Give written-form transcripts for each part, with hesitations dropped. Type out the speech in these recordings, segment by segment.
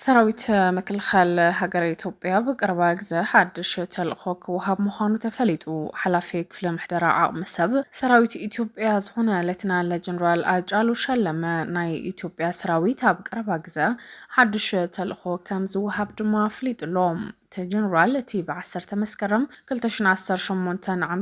ሰራዊት ምክልኻል ሃገር ኢትዮጵያ በቅርባ ግዜ ሓድሽ ተልእኾ ክወሃብ ምዃኑ ተፈሊጡ ሓላፊ ክፍለ ምሕደራ ዓቕሚ ሰብ ሰራዊት ኢትዮጵያ ዝኾነ ሌተናል ጀነራል ኣጫሉ ሸለመ ናይ ኢትዮጵያ ሰራዊት ኣብ ቅርባ ግዜ ሓድሽ ተልእኾ ከም ዝወሃብ ድማ ኣፍሊጡሎም ጀነራል እቲ ብ10 መስከረም 2018 ዓ.ም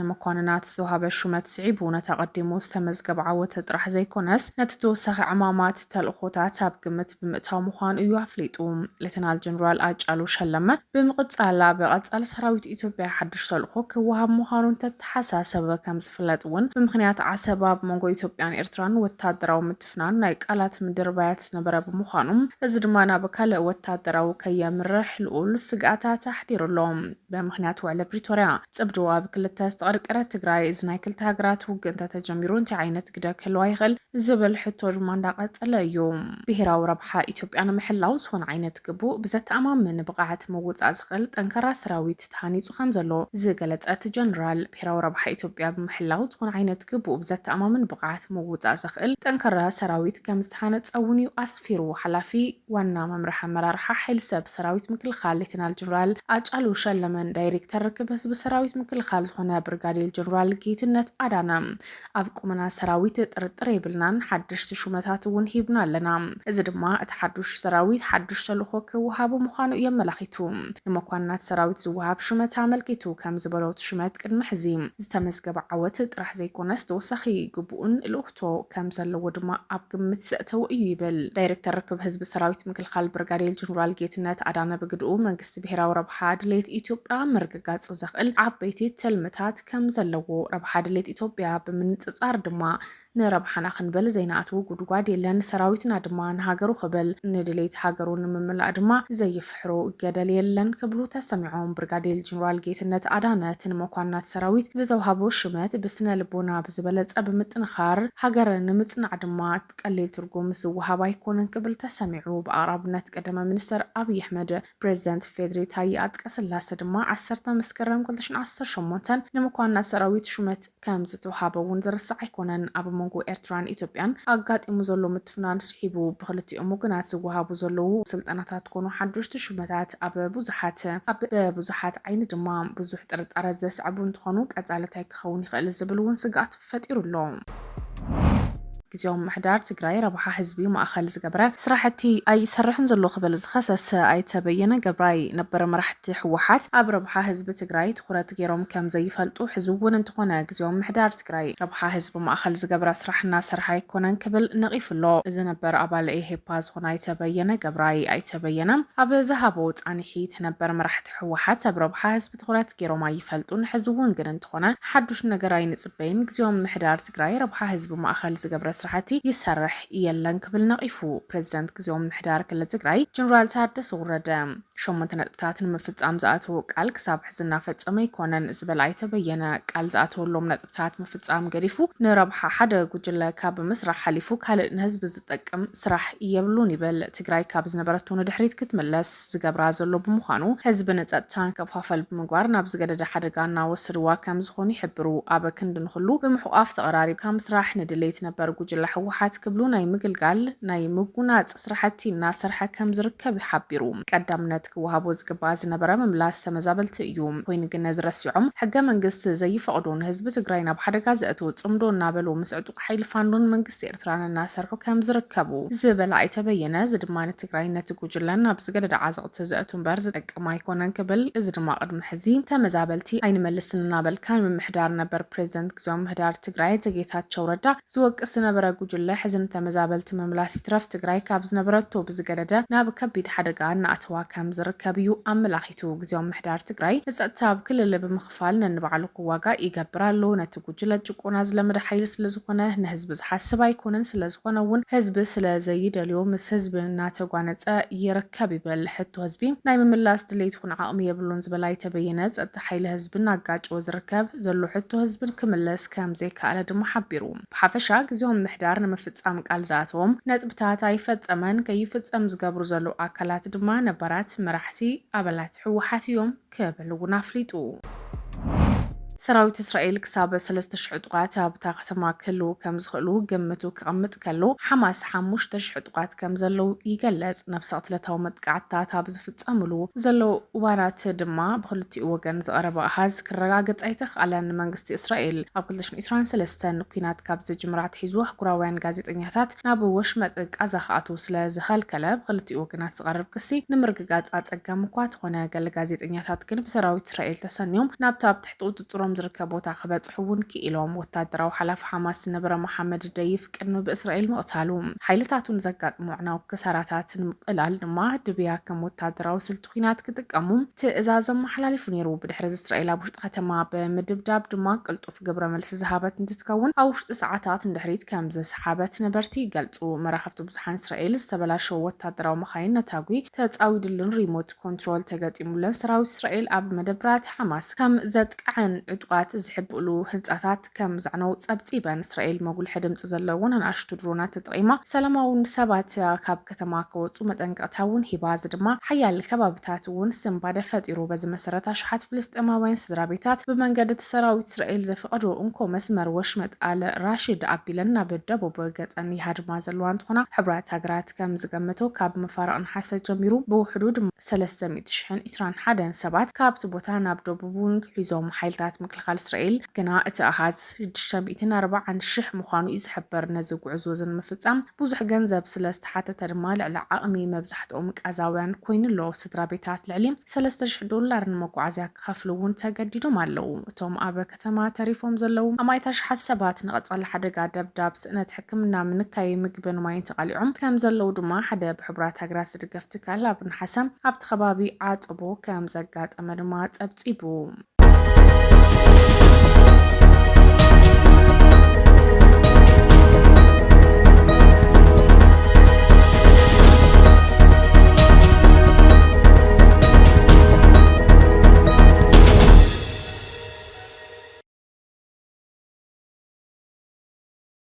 ንመኳንናት ዝወሃበ ሹመት ስዒቡ ነተቐዲሙ ዝተመዝገበ ዓወት ጥራሕ ዘይኮነስ ነቲ ተወሳኺ ዕማማት ተልእኾታት ኣብ ግምት ብምእታው ምዃኑ እዩ ኣፍሊጡ ሌተናል ጀነራል ኣጫሉ ሸለመ ብምቕጻል ብቐጻሊ ሰራዊት ኢትዮጵያ ሓድሽ ተልእኾ ክወሃብ ምዃኑ ተተሓሳሰበ ከም ዝፍለጥ እውን ብምኽንያት ዓሰብ ኣብ መንጎ ኢትዮጵያን ኤርትራን ወታደራዊ ምትፍናን ናይ ቃላት ምድርባያት ዝነበረ ብምዃኑ እዚ ድማ ናብ ካልእ ወታደራዊ ከየምርሕ ልኡል ስጋኣታት ኣሕዲሩሎም ብምኽንያት ውዕለ ፕሪቶርያ ጽብዱ ኣብ ክልተ ዝተቐርቀረት ትግራይ እዚ ናይ ክልተ ሃገራት ውግእ እንተተጀሚሩ እንታይ ዓይነት ግደ ክህልዋ ይኽእል ዝብል ሕቶ ድማ እንዳቐጸለ እዩ ብሄራዊ ረብሓ ኢትዮጵያ ንምሕላው ዝኾነ ዓይነት ግቡእ ብዘተኣማምን ብቕዓት ምውፃእ ዝኽእል ጠንካራ ሰራዊት ተሃኒፁ ከም ዘሎ ዝገለጸት ጀነራል ብሄራዊ ረብሓ ኢትዮጵያ ብምሕላው ዝኾነ ዓይነት ግቡእ ብዘተኣማምን ብቕዓት ምውፃእ ዝኽእል ጠንካራ ሰራዊት ከም ዝተሃነፀ እውን እዩ ኣስፊሩ ሓላፊ ዋና መምርሒ ኣመራርሓ ሓይሊ ሰብ ሰራዊት ምክልኻል ሌተናል ጀነራል ኣጫሉ ሸለመን ዳይሬክተር ርክብ ህዝቢ ሰራዊት ምክልኻል ዝኾነ ብርጋዴር ጀነራል ጌትነት ኣዳነ ኣብ ቁመና ሰራዊት ጥርጥር የብልናን ሓድሽቲ ሹመታት እውን ሂብና ኣለና እዚ ድማ እቲ ሓድሽ ሰራዊት ሓድሽ ተልእኾ ክወሃቡ ምዃኑ የመላኺቱ ንመኳንናት ሰራዊት ዝወሃብ ሹመት ኣመልኪቱ ከም ዝበሎት ሹመት ቅድሚ ሕዚ ዝተመዝገበ ዓወት ጥራሕ ዘይኮነስ ተወሳኺ ግቡእን ልኡኽቶ ከም ዘለዎ ድማ ኣብ ግምት ዘእተው እዩ ይብል ዳይሬክተር ርክብ ህዝቢ ሰራዊት ምክልኻል ብርጋዴር ጀነራል ጌትነት ኣዳነ ብግድኡ መንግስቲ ብሄራዊ ረብሓ ድሌት ኢትዮጵያ ምርግጋጽ ዘኽእል ዓበይቲ ትልምታት ከም ዘለዎ ረብሓ ድሌት ኢትዮጵያ ብምንጽጻር ድማ ንረብሓና ክንበል ዘይናኣቱ ጉድጓድ የለን ሰራዊትና ድማ ንሃገሩ ክብል ንድሌት ሃገሩ ንምምላእ ድማ ዘይፍሕሮ ገደል የለን ክብሉ ተሰሚዖም ብርጋዴር ጀነራል ጌትነት ኣዳነ ንመኳንናት ሰራዊት ዝተውሃቦ ሹመት ብስነ ልቦና ብዝበለጸ ብምጥንኻር ሃገር ንምጽናዕ ድማ ቀሊል ትርጉም ዝወሃብ ኣይኮነን ክብል ተሰሚዑ ብኣቅራብነት ቀደመ ሚኒስተር ኣብይ ኣሕመድ ፕሬዚደንት ፌድሪ ታዬ ኣጽቀሥላሴ ድማ 10 መስከረም 2018 ንመኳንናት ሰራዊት ሹመት ከም ዝተውሃበ እውን ዝርሳዕ ኣይኮነን ኣብ መንጎ ኤርትራን ኢትዮጵያን ኣጋጢሙ ዘሎ ምትፍናን ስሒቡ ብክልቲኦም ወገናት ዝወሃቡ ዘለዉ ስልጣናታት ኮኑ ሓድሽቲ ሹመታት ኣብ ብዙሓት ዓይኒ ድማ ብዙሕ ጥርጣረ ዘስዕቡ እንትኾኑ ቀጻለታይ ክኸውን ይኽእል ዝብል እውን ስጋኣት ፈጢሩሎም ጊዜያዊ ምሕዳር ትግራይ ረብሓ ህዝቢ ማእኸል ዝገበረ ስራሕቲ ኣይሰርሕን ዘሎ ክብል ዝኸሰሰ ኣይተበየነ ገብራይ ነበረ መራሕቲ ሕወሓት ኣብ ረብሓ ህዝቢ ትግራይ ትኹረት ገይሮም ከም ዘይፈልጡ ሕዚ እውን እንትኾነ ጊዜያዊ ምሕዳር ትግራይ ረብሓ ህዝቢ ማእኸል ዝገበረ ስራሕና ሰርሓ ኣይኮነን ክብል ነቒፉሎ እዚ ነበር ኣባል ኢሄፓ ዝኾነ ኣይተበየነ ገብራይ ኣይተበየነ ኣብ ዝሃቦ ጻኒሒት ነበር መራሕቲ ሕወሓት ኣብ ረብሓ ህዝቢ ትኹረት ገይሮም ኣይፈልጡን ሕዚ እውን ግን እንትኾነ ሓዱሽ ነገር ኣይንጽበይን ጊዜያዊ ምሕዳር ትግራይ ረብሓ ህዝቢ ማእኸል ዝገበረ ስራሕቲ ይሰርሕ የለን ክብል ነቒፉ ፕሬዚደንት ጊዜያዊ ምሕዳር ክልል ትግራይ ጀነራል ታደሰ ወረደ 8 ነጥብታት ንምፍጻም ዝኣተወ ቃል ክሳብ ሕዚ እናፈጸመ ይኮነን ዝበል ኣይተበየነ ቃል ዝኣተወሎም ነጥብታት ምፍጻም ገዲፉ ንረብሓ ሓደ ጉጅለ ካብ ምስራሕ ሓሊፉ ካልእ ንህዝቢ ዝጠቅም ስራሕ የብሉን ይብል ትግራይ ካብ ዝነበረቶ ንድሕሪት ክትምለስ ዝገብራ ዘሎ ብምዃኑ ህዝቢ ንጸጥታን ከፋፈል ብምግባር ናብ ዝገደደ ሓደጋ እናወሰድዋ ከም ዝኾኑ ይሕብሩ ኣብ ክንዲ ንኽሉ ብምሕቋፍ ተቐራሪብካ ምስራሕ ንድሌት ነበር ጉጅለ ሕወሓት ክብሉ ናይ ምግልጋል ናይ ምጉናጽ ስራሕቲ እናሰርሐ ከም ዝርከብ ይሓቢሩ ቀዳምነት ክወሃቦ ዝግባእ ዝነበረ ምምላስ ተመዛበልቲ እዩ ኮይኑ ግን ዝረሲዖም ሕገ መንግስቲ ዘይፈቕዱ ንህዝቢ ትግራይ ናብ ሓደጋ ዘእትዉ ጽምዶ እናበሉ ምስ ዕጡቕ ሓይሊ ፋኖን መንግስቲ ኤርትራን እናሰርሑ ከም ዝርከቡ ዝበለ ኣይተበየነ እዚ ድማ ንትግራይ ነቲ ጉጅለን ናብ ዝገደደ ዓዘቕቲ ዘእቱ እምበር ዝጠቅም ኣይኮነን ክብል እዚ ድማ ቅድሚ ሕዚ ተመዛበልቲ ኣይንመልስን እናበልካ ንምምሕዳር ነበር ፕሬዚደንት ጊዜያዊ ምሕዳር ትግራይ ጌታቸው ረዳ ዝወቅስ ነበረ ጉጅለ ሕዝን ተመዛበልቲ ምምላስ ይትረፍ ትግራይ ካብ ዝነበረቶ ብዝገደደ ናብ ከቢድ ሓደጋ እናኣተዋ ከም ዝርከብ እዩ ኣመላኺቱ ጊዜያዊ ምሕዳር ትግራይ ንጸጥታ ኣብ ክልል ብምኽፋል ነንባዕሉ ክዋጋእ ይገብር ኣሎ ነቲ ጉጅለ ጭቆና ዝለመደ ሓይሊ ስለዝኾነ ንህዝቢ ዝሓስብ ኣይኮነን ስለዝኾነ እውን ህዝቢ ስለዘይደልዮ ምስ ህዝቢ እናተጓነፀ ይርከብ ይብል ሕቶ ህዝቢ ናይ ምምላስ ድሌት ይኹን ዓቕሚ የብሉን ዝበል ኣይተበየነ ጸጥታ ሓይሊ ህዝቢ እናጋጭዎ ዝርከብ ዘሎ ሕቶ ህዝቢ ክምለስ ከም ዘይከኣለ ድማ ሓቢሩ ብሓፈሻ ጊዜያዊ ምሕዳር ንምፍጻም ቃል ዝኣተዎም ነጥብታት ኣይፈጸመን ከይፍጸም ዝገብሩ ዘለዉ ኣካላት ድማ ነባራት መራሕቲ ኣባላት ሕወሓት እዮም ክብል እውን ኣፍሊጡ ሰራዊት እስራኤል ክሳብ 3000 ጥቃት ኣብታ ከተማ ክህልው ከም ዝኽእሉ ግምቱ ክቕምጥ ከሎ ሓማስ 5000 ጥቃት ከም ዘለው ይገልጽ። ነፍሲ ወከፍ መጥቃዕትታት ኣብ ዝፍጸምሉ ዘለው እዋናት ድማ ብኽልቲኡ ወገን ዝቐረበ ኣሃዝ ክረጋገጽ ኣይተኽኣለን። መንግስቲ እስራኤል ኣብ 2023 ኩናት ካብ ዝጅምራ ኣትሒዙ ኣህጉራውያን ጋዜጠኛታት ናብ ወሽመጥ ቃዛ ክኣትው ስለ ዝኸልከለ ብኽልቲኡ ወገናት ዝቐርብ ክሲ ንምርግጋጽ ኣጸጋሚ እኳ እንተኾነ ገለ ጋዜጠኛታት ግን ብሰራዊት እስራኤል ተሰንዮም ናብታ ኣብ ትሕቲ ቁፅጥሮም ዝርከብ ቦታ ክበጽሑ እውን ክኢሎም። ወታደራዊ ሓላፊ ሓማስ ዝነበረ መሐመድ ደይፍ ቅድሚ ብእስራኤል ምቕታሉ ሓይልታቱን ዘጋጥሙ ዕናዊ ክሳራታትን ምቕላል ድማ ድብያ ከም ወታደራዊ ስልቲ ኩናት ክጥቀሙ ትእዛዝ መሓላሊፉ ነይሩ። ብድሕሪ እስራኤል ኣብ ውሽጢ ከተማ ብምድብዳብ ድማ ቅልጡፍ ግብረ መልሲ ዝሃበት እንትትከውን ኣብ ውሽጢ ሰዓታት እንድሕሪት ከም ዘሰሓበት ነበርቲ ይገልጹ። መራኸብቲ ብዙሓን እስራኤል ዝተበላሸወ ወታደራዊ መኻይን ነታጉ ተጻዊድልን ሪሞት ኮንትሮል ተገጢሙለን ሰራዊት እስራኤል ኣብ መደብራት ሓማስ ከም ዘጥቅዐን ዕጡቃት ዝሕብእሉ ህንጻታት ከም ዛዕነው ጸብጺበን። እስራኤል መጉልሒ ድምፂ ዘለዎን ኣናእሽቱ ድሮናት ተጠቂማ ሰላማውን ሰባት ካብ ከተማ ከወፁ መጠንቀቕታ እውን ሂባ። እዚ ድማ ሓያል ከባቢታት እውን ስንባደ ፈጢሩ። በዚ መሰረት ኣሽሓት ፍልስጤማውያን ስድራ ቤታት ብመንገዲ ሰራዊት እስራኤል ዘፈቐዶ እንኮ መስመር ወሽመጥ ኣለ ራሽድ ኣቢለን ናብ ደቡብ ገጸን ይሃድማ ዘለዋ እንትኾና ሕብራት ሃገራት ከም ዝገመቶ ካብ መፋረቕ ነሓሰ ጀሚሩ ብውሕዱ ድማ 321 ሰባት ካብቲ ቦታ ናብ ደቡብን ሒዞም። ሓይልታት ምክልኻል እስራኤል ግና እቲ ኣሃዝ 640,000 ምዃኑ እዩ ዝሕበር። ነዚ ጉዕዞ ንምፍጻም ብዙሕ ገንዘብ ስለ ዝተሓተተ ድማ ልዕሊ ዓቕሚ መብዛሕትኦም ቃዛውያን ኮይኑ ኣሎ። ስድራ ቤታት ልዕሊ $3,000 ንመጓዓዝያ ክኸፍሉ እውን ተገዲዶም ኣለው። እቶም ኣብ ከተማ ተሪፎም ዘለው ኣማይታ ሸሓት ሰባት ንቐጻሊ ሓደጋ ደብዳብ ስእነት ሕክምና ምንካይ ምግብን ማይን ተቓሊዖም ከም ዘለው ድማ ሓደ ብሕቡራት ሃገራት ዝድገፍ ትካል ኣብ ናሓሰ ኣብቲ ከባቢ ዓጽቦ ከም ዘጋጠመ ድማ ጸብጺቡ።